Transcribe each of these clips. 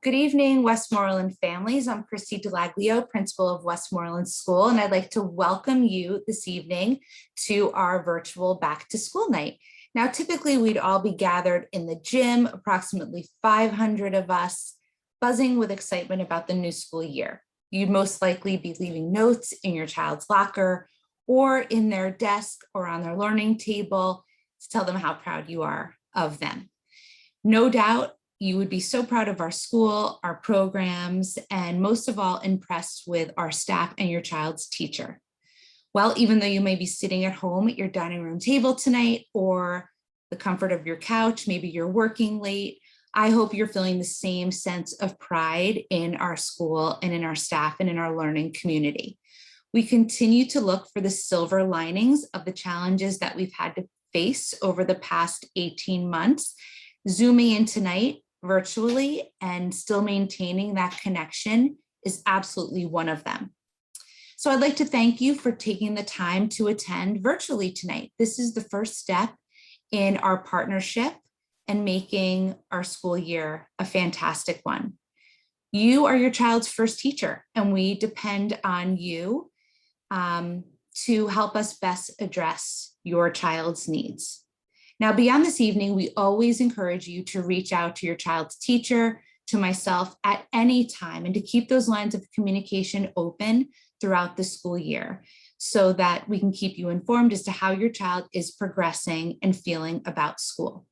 Good evening, Westmoreland families. I'm Christy Dell'Aglio, principal of Westmoreland School, and I'd like to welcome you this evening to our virtual back to school night. Now, typically we'd all be gathered in the gym, approximately 500 of us, buzzing with excitement about the new school year. You'd most likely be leaving notes in your child's locker or in their desk or on their learning table to tell them how proud you are of them. No doubt, you would be so proud of our school, our programs, and most of all, impressed with our staff and your child's teacher. Well, even though you may be sitting at home at your dining room table tonight or the comfort of your couch, maybe you're working late, I hope you're feeling the same sense of pride in our school and in our staff and in our learning community. We continue to look for the silver linings of the challenges that we've had to face over the past 18 months. Zooming in tonight virtually and still maintaining that connection is absolutely one of them. So I'd like to thank you for taking the time to attend virtually tonight. This is the first step in our partnership and making our school year a fantastic one. You are your child's first teacher, and we depend on you to help us best address your child's needs. Now, beyond this evening, we always encourage you to reach out to your child's teacher, to myself at any time, and to keep those lines of communication open throughout the school year so that we can keep you informed as to how your child is progressing and feeling about school.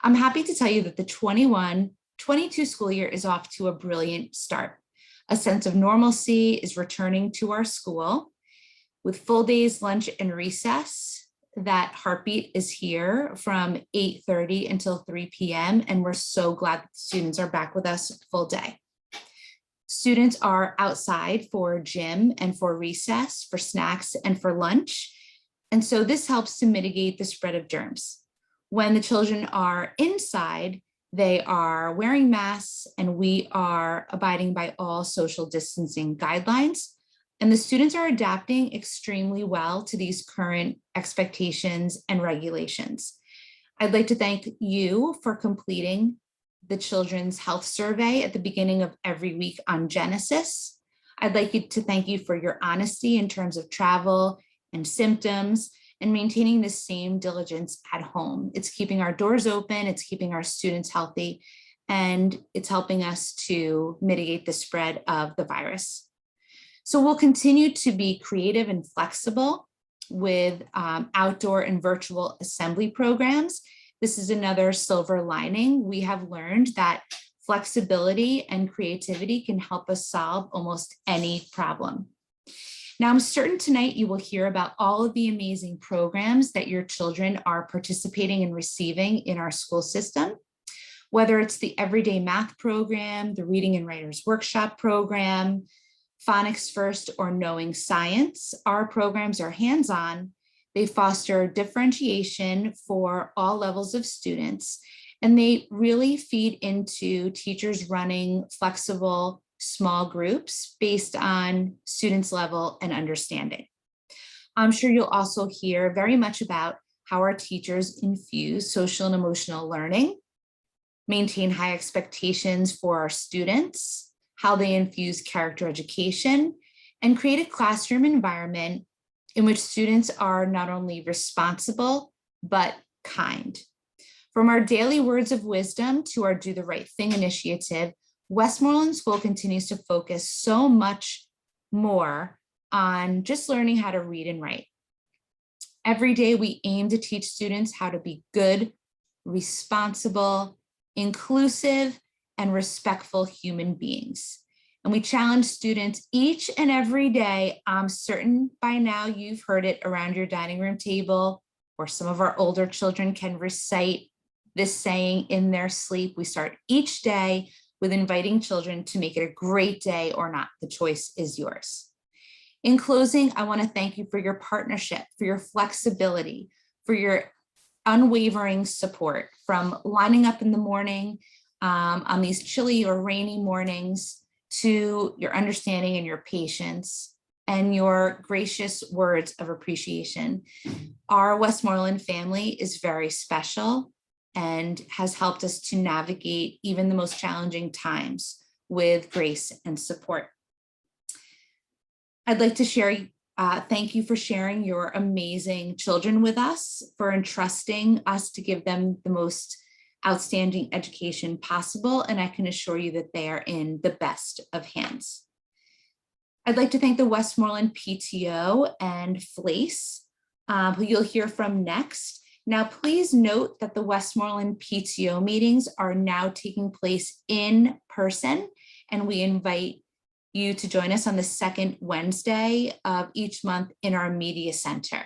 I'm happy to tell you that the 21-22 school year is off to a brilliant start. A sense of normalcy is returning to our school with full days, lunch, and recess. That heartbeat is here from 8:30 until 3 p.m. and we're so glad that students are back with us full day. Students are outside for gym and for recess, for snacks and for lunch. And so this helps to mitigate the spread of germs. When the children are inside, they are wearing masks and we are abiding by all social distancing guidelines. And the students are adapting extremely well to these current expectations and regulations. I'd like to thank you for completing the Children's Health Survey at the beginning of every week on Genesis. I'd like to thank you for your honesty in terms of travel and symptoms and maintaining the same diligence at home. It's keeping our doors open, it's keeping our students healthy, and it's helping us to mitigate the spread of the virus. So we'll continue to be creative and flexible with outdoor and virtual assembly programs. This is another silver lining. We have learned that flexibility and creativity can help us solve almost any problem. Now, I'm certain tonight you will hear about all of the amazing programs that your children are participating and receiving in our school system, whether it's the Everyday Math program, the Reading and Writers Workshop program, Phonics First, or Knowing Science. Our programs are hands-on. They foster differentiation for all levels of students, and they really feed into teachers running flexible small groups based on students' level and understanding. I'm sure you'll also hear very much about how our teachers infuse social and emotional learning, maintain high expectations for our students, how they infuse character education, and create a classroom environment in which students are not only responsible, but kind. From our daily words of wisdom to our Do the Right Thing initiative, Westmoreland School continues to focus so much more on just learning how to read and write. Every day we aim to teach students how to be good, responsible, inclusive, and respectful human beings. And we challenge students each and every day. I'm certain by now you've heard it around your dining room table, or some of our older children can recite this saying in their sleep. We start each day with inviting children to make it a great day or not. The choice is yours. In closing, I want to thank you for your partnership, for your flexibility, for your unwavering support, from lining up in the morning on these chilly or rainy mornings, to your understanding and your patience and your gracious words of appreciation. Our Westmoreland family is very special. and has helped us to navigate even the most challenging times with grace and support. I'd like to share, thank you for sharing your amazing children with us, for entrusting us to give them the most outstanding education possible, and I can assure you that they are in the best of hands. I'd like to thank the Westmoreland PTO and FLACE, who you'll hear from next. Now, please note that the Westmoreland PTO meetings are now taking place in person, and we invite you to join us on the second Wednesday of each month in our media center.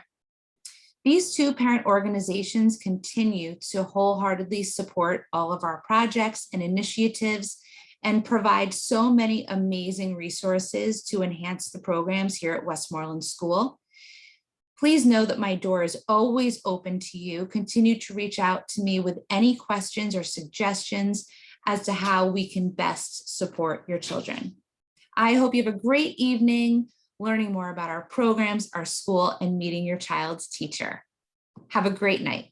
These two parent organizations continue to wholeheartedly support all of our projects and initiatives and provide so many amazing resources to enhance the programs here at Westmoreland School. Please know that my door is always open to you. Continue to reach out to me with any questions or suggestions as to how we can best support your children. I hope you have a great evening learning more about our programs, our school, and meeting your child's teacher. Have a great night.